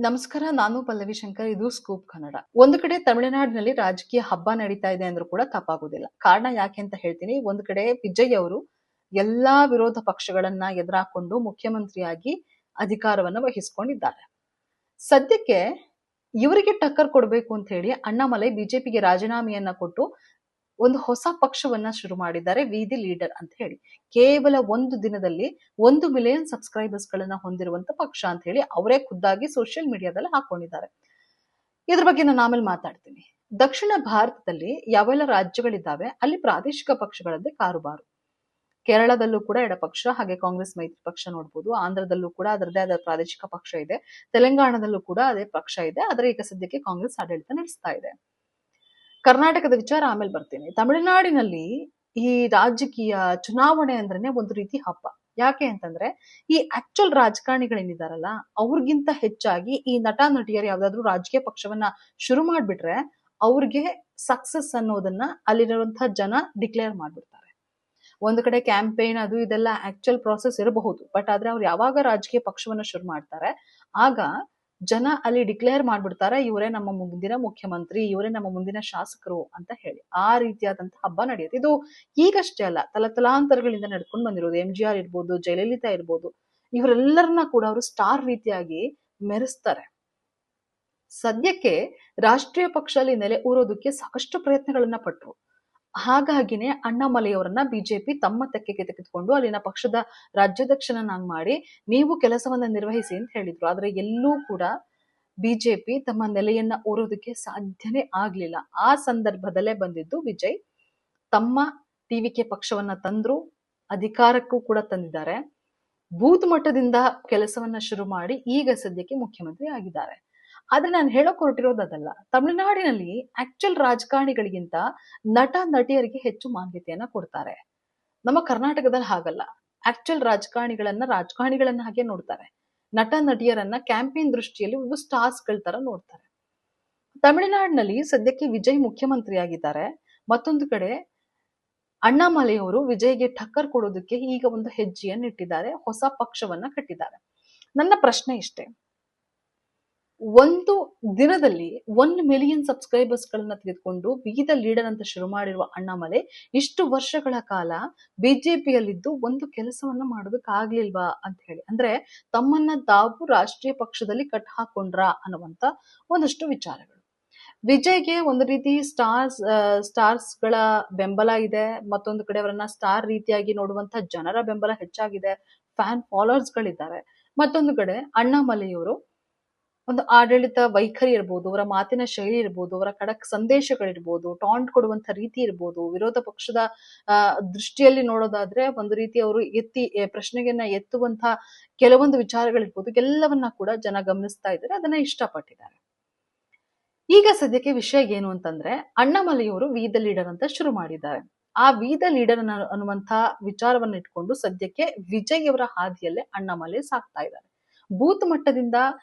ನಮಸ್ಕಾರ, ನಾನು ಪಲ್ಲವಿ ಶಂಕರ್. ಇದು ಸ್ಕೂಪ್ ಕನ್ನಡ. ಒಂದು ಕಡೆ ತಮಿಳುನಾಡಿನಲ್ಲಿ ರಾಜಕೀಯ ಹಬ್ಬ ನಡೀತಾ ಇದೆ ಅಂದ್ರೂ ಕೂಡ ತಪ್ಪಾಗೋದಿಲ್ಲ. ಕಾರಣ ಯಾಕೆ ಅಂತ ಹೇಳ್ತೀನಿ. ಒಂದು ಕಡೆ ವಿಜಯ್ ಅವರು ಎಲ್ಲಾ ವಿರೋಧ ಪಕ್ಷಗಳನ್ನ ಎದುರಾಕೊಂಡು ಮುಖ್ಯಮಂತ್ರಿಯಾಗಿ ಅಧಿಕಾರವನ್ನ ವಹಿಸ್ಕೊಂಡಿದ್ದಾರೆ. ಸದ್ಯಕ್ಕೆ ಇವರಿಗೆ ಟಕ್ಕರ್ ಕೊಡಬೇಕು ಅಂತ ಹೇಳಿ ಅಣ್ಣಾಮಲೈ ಬಿಜೆಪಿಗೆ ರಾಜೀನಾಮೆಯನ್ನ ಕೊಟ್ಟು ಒಂದು ಹೊಸ ಪಕ್ಷವನ್ನ ಶುರು ಮಾಡಿದ್ದಾರೆ, ವಿ ದಿ ಲೀಡರ್ ಅಂತ ಹೇಳಿ. ಕೇವಲ ಒಂದು ದಿನದಲ್ಲಿ 1 ಮಿಲಿಯನ್ ಸಬ್ಸ್ಕ್ರೈಬರ್ಸ್ ಗಳನ್ನ ಹೊಂದಿರುವಂತ ಪಕ್ಷ ಅಂತ ಹೇಳಿ ಅವರೇ ಖುದ್ದಾಗಿ ಸೋಷಿಯಲ್ ಮೀಡಿಯಾದಲ್ಲಿ ಹಾಕೊಂಡಿದ್ದಾರೆ. ಇದ್ರ ಬಗ್ಗೆ ನಾನು ಆಮೇಲೆ ಮಾತಾಡ್ತೀನಿ. ದಕ್ಷಿಣ ಭಾರತದಲ್ಲಿ ಯಾವೆಲ್ಲ ರಾಜ್ಯಗಳಿದ್ದಾವೆ ಅಲ್ಲಿ ಪ್ರಾದೇಶಿಕ ಪಕ್ಷಗಳದ್ದೇ ಕಾರುಬಾರು. ಕೇರಳದಲ್ಲೂ ಕೂಡ ಎಡಪಕ್ಷ, ಹಾಗೆ ಕಾಂಗ್ರೆಸ್ ಮೈತ್ರಿ ಪಕ್ಷ ನೋಡ್ಬೋದು. ಆಂಧ್ರದಲ್ಲೂ ಕೂಡ ಅದರದೇ ಆದ ಪ್ರಾದೇಶಿಕ ಪಕ್ಷ ಇದೆ. ತೆಲಂಗಾಣದಲ್ಲೂ ಕೂಡ ಅದೇ ಪಕ್ಷ ಇದೆ. ಆದ್ರೆ ಈಗ ಸದ್ಯಕ್ಕೆ ಕಾಂಗ್ರೆಸ್ ಆಡಳಿತ ನಡೆಸ್ತಾ ಇದೆ. ಕರ್ನಾಟಕದ ವಿಚಾರ ಆಮೇಲೆ ಬರ್ತೀನಿ. ತಮಿಳುನಾಡಿನಲ್ಲಿ ಈ ರಾಜಕೀಯ ಚುನಾವಣೆ ಅಂದ್ರೇನೆ ಒಂದು ರೀತಿ ಹಬ್ಬ. ಯಾಕೆ ಅಂತಂದ್ರೆ ಈ ಆಕ್ಚುಲ್ ರಾಜಕಾರಣಿಗಳೇನಿದಾರಲ್ಲ ಅವ್ರಿಗಿಂತ ಹೆಚ್ಚಾಗಿ ಈ ನಟ ನಟಿಯರು ಯಾವ್ದಾದ್ರು ರಾಜಕೀಯ ಪಕ್ಷವನ್ನ ಶುರು ಮಾಡ್ಬಿಟ್ರೆ ಅವ್ರಿಗೆ ಸಕ್ಸಸ್ ಅನ್ನೋದನ್ನ ಅಲ್ಲಿರುವಂತಹ ಜನ ಡಿಕ್ಲೇರ್ ಮಾಡ್ಬಿಡ್ತಾರೆ. ಒಂದು ಕಡೆ ಕ್ಯಾಂಪೇನ್ ಅದು ಇದೆಲ್ಲ ಆಕ್ಚುಲ್ ಪ್ರಾಸೆಸ್ ಇರಬಹುದು, ಬಟ್ ಆದ್ರೆ ಅವ್ರು ಯಾವಾಗ ರಾಜಕೀಯ ಪಕ್ಷವನ್ನ ಶುರು ಮಾಡ್ತಾರೆ ಆಗ ಜನ ಅಲ್ಲಿ ಡಿಕ್ಲೇರ್ ಮಾಡ್ಬಿಡ್ತಾರೆ, ಇವರೇ ನಮ್ಮ ಮುಂದಿನ ಮುಖ್ಯಮಂತ್ರಿ, ಇವರೇ ನಮ್ಮ ಮುಂದಿನ ಶಾಸಕರು ಅಂತ ಹೇಳಿ. ಆ ರೀತಿಯಾದಂತಹ ಹಬ್ಬ ನಡೆಯುತ್ತೆ. ಇದು ಈಗಷ್ಟೇ ಅಲ್ಲ, ತಲತಲಾಂತರಗಳಿಂದ ನಡ್ಕೊಂಡು ಬಂದಿರೋದು. MGR ಇರ್ಬೋದು, ಜಯಲಲಿತಾ ಇರ್ಬೋದು, ಇವರೆಲ್ಲರನ್ನ ಕೂಡ ಅವರು ಸ್ಟಾರ್ ರೀತಿಯಾಗಿ ಮೆರೆಸ್ತಾರೆ. ಸದ್ಯಕ್ಕೆ ರಾಷ್ಟ್ರೀಯ ಪಕ್ಷದಲ್ಲಿ ನೆಲೆ ಊರೋದಕ್ಕೆ ಸಾಕಷ್ಟು ಪ್ರಯತ್ನಗಳನ್ನ ಪಟ್ರು. ಹಾಗಾಗಿನೇ ಅಣ್ಣಾಮಲೈಯವರನ್ನ ಬಿಜೆಪಿ ತಮ್ಮ ತೆಕ್ಕೆಗೆ ತೆಗೆದುಕೊಂಡು ಅಲ್ಲಿನ ಪಕ್ಷದ ರಾಜ್ಯಾಧ್ಯಕ್ಷನನ್ನಾಗಿ ಮಾಡಿ ನೀವು ಕೆಲಸವನ್ನ ನಿರ್ವಹಿಸಿ ಅಂತ ಹೇಳಿದ್ರು. ಆದ್ರೆ ಎಲ್ಲೂ ಕೂಡ ಬಿಜೆಪಿ ತಮ್ಮ ನೆಲೆಯನ್ನ ಊರೋದಕ್ಕೆ ಸಾಧ್ಯನೇ ಆಗ್ಲಿಲ್ಲ. ಆ ಸಂದರ್ಭದಲ್ಲೇ ಬಂದಿದ್ದು ವಿಜಯ್. ತಮ್ಮ ಟಿವಿಕೆ ಪಕ್ಷವನ್ನ ತಂದ್ರು, ಅಧಿಕಾರಕ್ಕೂ ಕೂಡ ತಂದಿದ್ದಾರೆ. ಬೂತ್ ಮಟ್ಟದಿಂದ ಕೆಲಸವನ್ನ ಶುರು ಮಾಡಿ ಈಗ ಸದ್ಯಕ್ಕೆ ಮುಖ್ಯಮಂತ್ರಿ ಆಗಿದ್ದಾರೆ. ಆದ್ರೆ ನಾನು ಹೇಳಕ್ ಹೊರಟಿರೋದು ಅದಲ್ಲ. ತಮಿಳುನಾಡಿನಲ್ಲಿ ಆಕ್ಚುಲ್ ರಾಜಕಾರಣಿಗಳಿಗಿಂತ ನಟ ನಟಿಯರಿಗೆ ಹೆಚ್ಚು ಮಾನ್ಯತೆಯನ್ನ ಕೊಡ್ತಾರೆ. ನಮ್ಮ ಕರ್ನಾಟಕದಲ್ಲಿ ಹಾಗಲ್ಲ. ಆಕ್ಚುಲ್ ರಾಜಕಾರಣಿಗಳನ್ನ ಹಾಗೆ ನೋಡ್ತಾರೆ. ನಟ ನಟಿಯರನ್ನ ಕ್ಯಾಂಪೇನ್ ದೃಷ್ಟಿಯಲ್ಲಿ ಒಂದು ಸ್ಟಾರ್ಸ್ ಗಳ ತರ ನೋಡ್ತಾರೆ. ತಮಿಳುನಾಡಿನಲ್ಲಿ ಸದ್ಯಕ್ಕೆ ವಿಜಯ್ ಮುಖ್ಯಮಂತ್ರಿ ಆಗಿದ್ದಾರೆ. ಮತ್ತೊಂದು ಕಡೆ ಅಣ್ಣಾಮಲೈಯವರು ವಿಜಯ್ಗೆ ಟಕ್ಕರ್ ಕೊಡೋದಕ್ಕೆ ಈಗ ಒಂದು ಹೆಜ್ಜೆಯನ್ನು ಇಟ್ಟಿದ್ದಾರೆ, ಹೊಸ ಪಕ್ಷವನ್ನ ಕಟ್ಟಿದ್ದಾರೆ. ನನ್ನ ಪ್ರಶ್ನೆ ಇಷ್ಟೇ, ಒಂದು ದಿನದಲ್ಲಿ 1 ಮಿಲಿಯನ್ ಸಬ್ಸ್ಕ್ರೈಬರ್ಸ್ ಗಳನ್ನ ತೆಗೆದುಕೊಂಡು ವಿ ದ ಲೀಡರ್ ಅಂತ ಶುರು ಮಾಡಿರುವ ಅಣ್ಣಾಮಲೈ ಇಷ್ಟು ವರ್ಷಗಳ ಕಾಲ ಬಿಜೆಪಿಯಲ್ಲಿದ್ದು ಒಂದು ಕೆಲಸವನ್ನ ಮಾಡೋದಕ್ಕಾಗ್ಲಿಲ್ವಾ ಅಂತ ಹೇಳಿ, ಅಂದ್ರೆ ತಮ್ಮನ್ನ ತಾವು ರಾಷ್ಟ್ರೀಯ ಪಕ್ಷದಲ್ಲಿ ಕಟ್ ಹಾಕೊಂಡ್ರ ಅನ್ನುವಂತ ಒಂದಷ್ಟು ವಿಚಾರಗಳು. ವಿಜಯ್ಗೆ ಒಂದು ರೀತಿ ಸ್ಟಾರ್ಸ್ ಗಳ ಬೆಂಬಲ ಇದೆ. ಮತ್ತೊಂದು ಕಡೆ ಅವರನ್ನ ಸ್ಟಾರ್ ರೀತಿಯಾಗಿ ನೋಡುವಂತ ಜನರ ಬೆಂಬಲ ಹೆಚ್ಚಾಗಿದೆ. ಫ್ಯಾನ್ ಫಾಲೋವರ್ಸ್ ಗಳಿದ್ದಾರೆ. ಮತ್ತೊಂದು ಕಡೆ ಅಣ್ಣಾಮಲೈಯವರು ಒಂದು ಆಡಳಿತ ವೈಖರಿ ಇರ್ಬೋದು, ಅವರ ಮಾತಿನ ಶೈಲಿ ಇರ್ಬೋದು, ಅವರ ಖಡಕ್ ಸಂದೇಶಗಳಿರ್ಬೋದು, ಟಾಂಟ್ ಕೊಡುವಂತ ರೀತಿ ಇರ್ಬೋದು, ವಿರೋಧ ಪಕ್ಷದ ದೃಷ್ಟಿಯಲ್ಲಿ ನೋಡೋದಾದ್ರೆ ಒಂದು ರೀತಿ ಅವರು ಪ್ರಶ್ನೆಯನ್ನ ಎತ್ತುವಂತ ಕೆಲವೊಂದು ವಿಚಾರಗಳಿರ್ಬೋದು, ಎಲ್ಲವನ್ನ ಕೂಡ ಜನ ಗಮನಿಸ್ತಾ ಇದ್ದಾರೆ, ಅದನ್ನ ಇಷ್ಟಪಟ್ಟಿದ್ದಾರೆ. ಈಗ ಸದ್ಯಕ್ಕೆ ವಿಷಯ ಏನು ಅಂತಂದ್ರೆ ಅಣ್ಣಾಮಲೈಯವರು ವಿ ದ ಲೀಡರ್ ಅಂತ ಶುರು ಮಾಡಿದ್ದಾರೆ. ಆ ವಿ ದ ಲೀಡರ್ ಅನ್ನುವಂತ ವಿಚಾರವನ್ನ ಇಟ್ಕೊಂಡು ಸದ್ಯಕ್ಕೆ ವಿಜಯ್ ಅವರ ಹಾದಿಯಲ್ಲೇ ಅಣ್ಣಾಮಲೈ ಸಾಕ್ತಾ ಇದ್ದಾರೆ. ಬೂತ್ ಮಟ್ಟದಿಂದ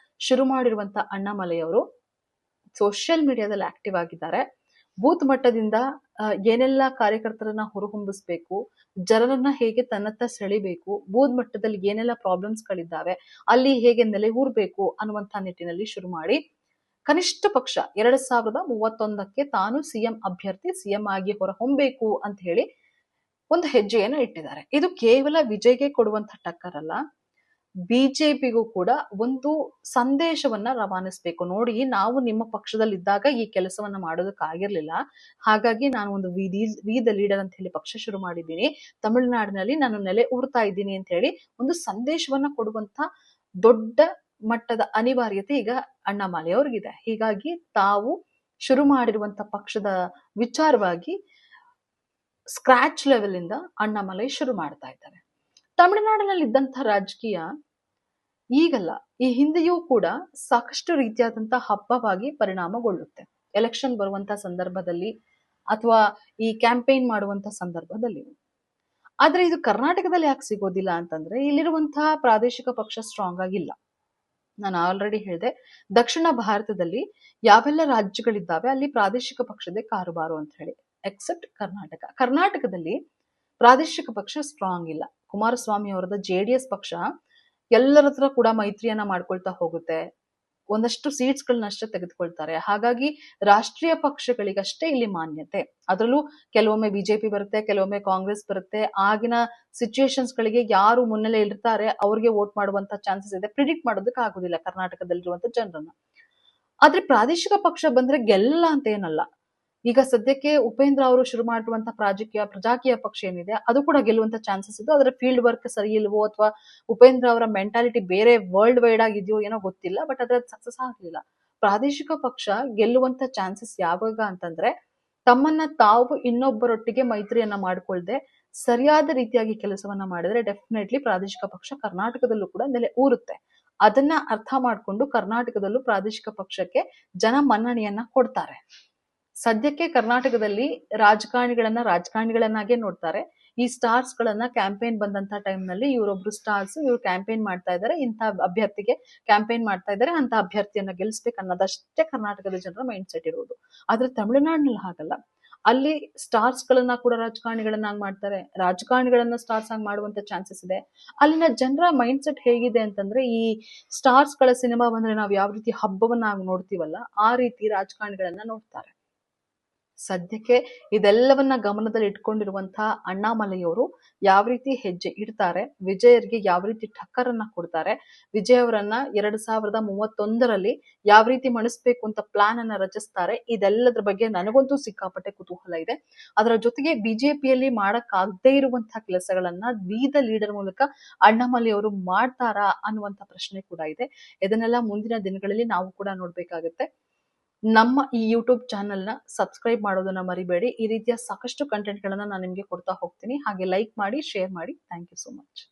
ಶುರು ಮಾಡಿರುವಂತ ಅಣ್ಣಾಮಲೈಯವರು ಸೋಷಿಯಲ್ ಮೀಡಿಯಾದಲ್ಲಿ ಆಕ್ಟಿವ್ ಆಗಿದ್ದಾರೆ. ಬೂತ್ ಮಟ್ಟದಿಂದ ಏನೆಲ್ಲ ಕಾರ್ಯಕರ್ತರನ್ನ ಹೊರಹೊಮ್ಮಿಸ್ಬೇಕು, ಜನರನ್ನ ಹೇಗೆ ತನ್ನತ್ತ ಸೆಳಿಬೇಕು, ಬೂತ್ ಮಟ್ಟದಲ್ಲಿ ಏನೆಲ್ಲ ಪ್ರಾಬ್ಲಮ್ಸ್ ಗಳಿದ್ದಾವೆ, ಅಲ್ಲಿ ಹೇಗೆ ನೆಲೆಯೂರ್ಬೇಕು ಅನ್ನುವಂತ ನಿಟ್ಟಿನಲ್ಲಿ ಶುರು ಮಾಡಿ ಕನಿಷ್ಠ ಪಕ್ಷ 2031ಕ್ಕೆ ತಾನು ಸಿಎಂ ಅಭ್ಯರ್ಥಿ, ಸಿಎಂ ಆಗಿ ಹೊರಹೊಮ್ಮಬೇಕು ಅಂತ ಹೇಳಿ ಒಂದು ಹೆಜ್ಜೆಯನ್ನು ಇಟ್ಟಿದ್ದಾರೆ. ಇದು ಕೇವಲ ವಿಜಯ್ಗೆ ಕೊಡುವಂತ ಟಕ್ಕರ್ ಅಲ್ಲ, ಬಿಜೆಪಿಗೂ ಕೂಡ ಒಂದು ಸಂದೇಶವನ್ನ ರವಾನಿಸ್ಬೇಕು. ನೋಡಿ, ನಾವು ನಿಮ್ಮ ಪಕ್ಷದಲ್ಲಿದ್ದಾಗ ಈ ಕೆಲಸವನ್ನ ಮಾಡೋದಕ್ಕಾಗಿರ್ಲಿಲ್ಲ, ಹಾಗಾಗಿ ನಾನು ಒಂದು ವಿ ದ ಲೀಡರ್ ಅಂತ ಹೇಳಿ ಪಕ್ಷ ಶುರು ಮಾಡಿದ್ದೀನಿ, ತಮಿಳುನಾಡಿನಲ್ಲಿ ನಾನು ನೆಲೆ ಊರ್ತಾ ಇದ್ದೀನಿ ಅಂತ ಹೇಳಿ ಒಂದು ಸಂದೇಶವನ್ನ ಕೊಡುವಂತ ದೊಡ್ಡ ಮಟ್ಟದ ಅನಿವಾರ್ಯತೆ ಈಗ ಅಣ್ಣಾಮಲೈ ಅವ್ರಿಗಿದೆ. ಹೀಗಾಗಿ ತಾವು ಶುರು ಮಾಡಿರುವಂತ ಪಕ್ಷದ ವಿಚಾರವಾಗಿ ಸ್ಕ್ರಾಚ್ ಲೆವೆಲ್ ಇಂದ ಅಣ್ಣಾಮಲೈ ಶುರು ಮಾಡ್ತಾ ಇದ್ದಾರೆ. ತಮಿಳುನಾಡಿನಲ್ಲಿ ಇದ್ದಂತ ರಾಜಕೀಯ ಈಗಲ್ಲ, ಈ ಹಿಂದೆಯೂ ಕೂಡ ಸಾಕಷ್ಟು ರೀತಿಯಾದಂತಹ ಹಬ್ಬವಾಗಿ ಪರಿಣಾಮಗೊಳ್ಳುತ್ತೆ. ಎಲೆಕ್ಷನ್ ಬರುವಂತ ಸಂದರ್ಭದಲ್ಲಿ ಅಥವಾ ಈ ಕ್ಯಾಂಪೇನ್ ಮಾಡುವಂತ ಸಂದರ್ಭದಲ್ಲಿ. ಆದ್ರೆ ಇದು ಕರ್ನಾಟಕದಲ್ಲಿ ಯಾಕೆ ಸಿಗೋದಿಲ್ಲ ಅಂತಂದ್ರೆ ಇಲ್ಲಿರುವಂತಹ ಪ್ರಾದೇಶಿಕ ಪಕ್ಷ ಸ್ಟ್ರಾಂಗ್ ಆಗಿಲ್ಲ. ನಾನು ಆಲ್ರೆಡಿ ಹೇಳಿದೆ, ದಕ್ಷಿಣ ಭಾರತದಲ್ಲಿ ಯಾವೆಲ್ಲ ರಾಜ್ಯಗಳಿದ್ದಾವೆ ಅಲ್ಲಿ ಪ್ರಾದೇಶಿಕ ಪಕ್ಷದೇ ಕಾರುಬಾರು ಅಂತ ಹೇಳಿ, ಎಕ್ಸೆಪ್ಟ್ ಕರ್ನಾಟಕ. ಕರ್ನಾಟಕದಲ್ಲಿ ಪ್ರಾದೇಶಿಕ ಪಕ್ಷ ಸ್ಟ್ರಾಂಗ್ ಇಲ್ಲ. ಕುಮಾರಸ್ವಾಮಿ ಅವರದ JDS ಪಕ್ಷ ಎಲ್ಲರ ಹತ್ರ ಕೂಡ ಮೈತ್ರಿಯನ್ನ ಮಾಡ್ಕೊಳ್ತಾ ಹೋಗುತ್ತೆ. ಒಂದಷ್ಟು ಸೀಟ್ಸ್ ಗಳನ್ನಷ್ಟೇ ತೆಗೆದುಕೊಳ್ತಾರೆ. ಹಾಗಾಗಿ ರಾಷ್ಟ್ರೀಯ ಪಕ್ಷಗಳಿಗಷ್ಟೇ ಇಲ್ಲಿ ಮಾನ್ಯತೆ. ಅದರಲ್ಲೂ ಕೆಲವೊಮ್ಮೆ ಬಿಜೆಪಿ ಬರುತ್ತೆ, ಕೆಲವೊಮ್ಮೆ ಕಾಂಗ್ರೆಸ್ ಬರುತ್ತೆ. ಆಗಿನ ಸಿಚುಯೇಷನ್ಸ್ ಗಳಿಗೆ ಯಾರು ಮುನ್ನೆಲೆ ಇರ್ತಾರೆ ಅವ್ರಿಗೆ ವೋಟ್ ಮಾಡುವಂತ ಚಾನ್ಸಸ್ ಇದೆ. ಪ್ರಿಡಿಕ್ಟ್ ಮಾಡೋದಕ್ಕೆ ಆಗುದಿಲ್ಲ ಕರ್ನಾಟಕದಲ್ಲಿರುವಂತ ಜನರನ್ನ. ಆದ್ರೆ ಪ್ರಾದೇಶಿಕ ಪಕ್ಷ ಬಂದ್ರೆ ಗೆಲ್ಲಲ್ಲ ಅಂತ ಏನಲ್ಲ. ಈಗ ಸದ್ಯಕ್ಕೆ ಉಪೇಂದ್ರ ಅವರು ಶುರು ಮಾಡಿರುವಂತ ಪ್ರಜಾಕೀಯ ಪಕ್ಷ ಏನಿದೆ ಅದು ಕೂಡ ಗೆಲ್ಲುವಂತ ಚಾನ್ಸಸ್ ಇದ್ದು, ಅದರ ಫೀಲ್ಡ್ ವರ್ಕ್ ಸರಿ ಇಲ್ವೋ ಅಥವಾ ಉಪೇಂದ್ರ ಅವರ ಮೆಂಟಾಲಿಟಿ ಬೇರೆ ವರ್ಲ್ಡ್ ವೈಡ್ ಆಗಿದೆಯೋ ಏನೋ ಗೊತ್ತಿಲ್ಲ, ಬಟ್ ಅದ್ರ ಸಕ್ಸಸ್ ಆಗ್ಲಿಲ್ಲ. ಪ್ರಾದೇಶಿಕ ಪಕ್ಷ ಗೆಲ್ಲುವಂತ ಚಾನ್ಸಸ್ ಯಾವಾಗ ಅಂತಂದ್ರೆ ತಮ್ಮನ್ನ ತಾವು ಇನ್ನೊಬ್ಬರೊಟ್ಟಿಗೆ ಮೈತ್ರಿಯನ್ನ ಮಾಡ್ಕೊಳ್ದೆ ಸರಿಯಾದ ರೀತಿಯಾಗಿ ಕೆಲಸವನ್ನ ಮಾಡಿದ್ರೆ ಡೆಫಿನೆಟ್ಲಿ ಪ್ರಾದೇಶಿಕ ಪಕ್ಷ ಕರ್ನಾಟಕದಲ್ಲೂ ಕೂಡ ನೆಲೆ ಊರುತ್ತೆ. ಅದನ್ನ ಅರ್ಥ ಮಾಡ್ಕೊಂಡು ಕರ್ನಾಟಕದಲ್ಲೂ ಪ್ರಾದೇಶಿಕ ಪಕ್ಷಕ್ಕೆ ಜನ ಮನ್ನಣೆಯನ್ನ ಕೊಡ್ತಾರೆ. ಸದ್ಯಕ್ಕೆ ಕರ್ನಾಟಕದಲ್ಲಿ ರಾಜಕಾರಣಿಗಳನ್ನಾಗೆ ನೋಡ್ತಾರೆ. ಈ ಸ್ಟಾರ್ಸ್ ಗಳನ್ನ ಕ್ಯಾಂಪೇನ್ ಬಂದಂತ ಟೈಮ್ ನಲ್ಲಿ ಇವರೊಬ್ರು ಸ್ಟಾರ್ಸ್, ಇವ್ರು ಕ್ಯಾಂಪೇನ್ ಮಾಡ್ತಾ ಇದ್ದಾರೆ, ಇಂಥ ಅಭ್ಯರ್ಥಿಗೆ ಕ್ಯಾಂಪೇನ್ ಮಾಡ್ತಾ ಇದ್ದಾರೆ, ಅಂತ ಅಭ್ಯರ್ಥಿಯನ್ನ ಗೆಲ್ಲಿಸ್ಬೇಕು ಅನ್ನೋದಷ್ಟೇ ಕರ್ನಾಟಕದ ಜನರ ಮೈಂಡ್ ಸೆಟ್ ಇರುವುದು. ಆದ್ರೆ ತಮಿಳುನಾಡಿನಲ್ಲಿ ಹಾಗಲ್ಲ. ಅಲ್ಲಿ ಸ್ಟಾರ್ಸ್ ಗಳನ್ನ ಕೂಡ ರಾಜಕಾರಣಿಗಳನ್ನಾಗಿ ಮಾಡ್ತಾರೆ, ರಾಜಕಾರಣಿಗಳನ್ನ ಸ್ಟಾರ್ಸ್ ಆಗಿ ಮಾಡುವಂತ ಚಾನ್ಸಸ್ ಇದೆ. ಅಲ್ಲಿನ ಜನರ ಮೈಂಡ್ ಸೆಟ್ ಹೇಗಿದೆ ಅಂತಂದ್ರೆ, ಈ ಸ್ಟಾರ್ಸ್ ಗಳ ಸಿನಿಮಾ ಬಂದ್ರೆ ನಾವು ಯಾವ ರೀತಿ ಹಬ್ಬವನ್ನ ನೋಡ್ತೀವಲ್ಲ, ಆ ರೀತಿ ರಾಜಕಾರಣಿಗಳನ್ನ ನೋಡ್ತಾರೆ. ಸದ್ಯಕ್ಕೆ ಇದೆಲ್ಲವನ್ನ ಗಮನದಲ್ಲಿ ಇಟ್ಕೊಂಡಿರುವಂತಹ ಅಣ್ಣಾಮಲೈಯವರು ಯಾವ ರೀತಿ ಹೆಜ್ಜೆ ಇಡ್ತಾರೆ, ವಿಜಯರ್ಗೆ ಯಾವ ರೀತಿ ಟಕ್ಕರನ್ನ ಕೊಡ್ತಾರೆ, ವಿಜಯ್ ಅವರನ್ನ 2031ರಲ್ಲಿ ಯಾವ ರೀತಿ ಮಣಿಸ್ಬೇಕು ಅಂತ ಪ್ಲಾನ್ ಅನ್ನ ರಚಿಸ್ತಾರೆ, ಇದೆಲ್ಲದ್ರ ಬಗ್ಗೆ ನನಗಂತೂ ಸಿಕ್ಕಾಪಟ್ಟೆ ಕುತೂಹಲ ಇದೆ. ಅದರ ಜೊತೆಗೆ ಬಿಜೆಪಿಯಲ್ಲಿ ಮಾಡಕ್ಕಾಗದೇ ಇರುವಂತಹ ಕೆಲಸಗಳನ್ನ ವಿ ದ ಲೀಡರ್ ಮೂಲಕ ಅಣ್ಣಾಮಲೈ ಅವರು ಮಾಡ್ತಾರಾ ಅನ್ನುವಂತ ಪ್ರಶ್ನೆ ಕೂಡ ಇದೆ. ಇದನ್ನೆಲ್ಲ ಮುಂದಿನ ದಿನಗಳಲ್ಲಿ ನಾವು ಕೂಡ ನೋಡ್ಬೇಕಾಗತ್ತೆ. ನಮ್ಮ ಈ ಯೂಟ್ಯೂಬ್ ಚಾನೆಲ್ನ ಸಬ್ಸ್ಕ್ರೈಬ್ ಮಾಡೋದನ್ನ ಮರಿಬೇಡಿ. ಈ ರೀತಿಯ ಸಾಕಷ್ಟು ಕಂಟೆಂಟ್ಗಳನ್ನ ನಾನು ನಿಮಗೆ ಕೊಡ್ತಾ ಹೋಗ್ತೀನಿ. ಹಾಗೆ ಲೈಕ್ ಮಾಡಿ, ಶೇರ್ ಮಾಡಿ. Thank you so much.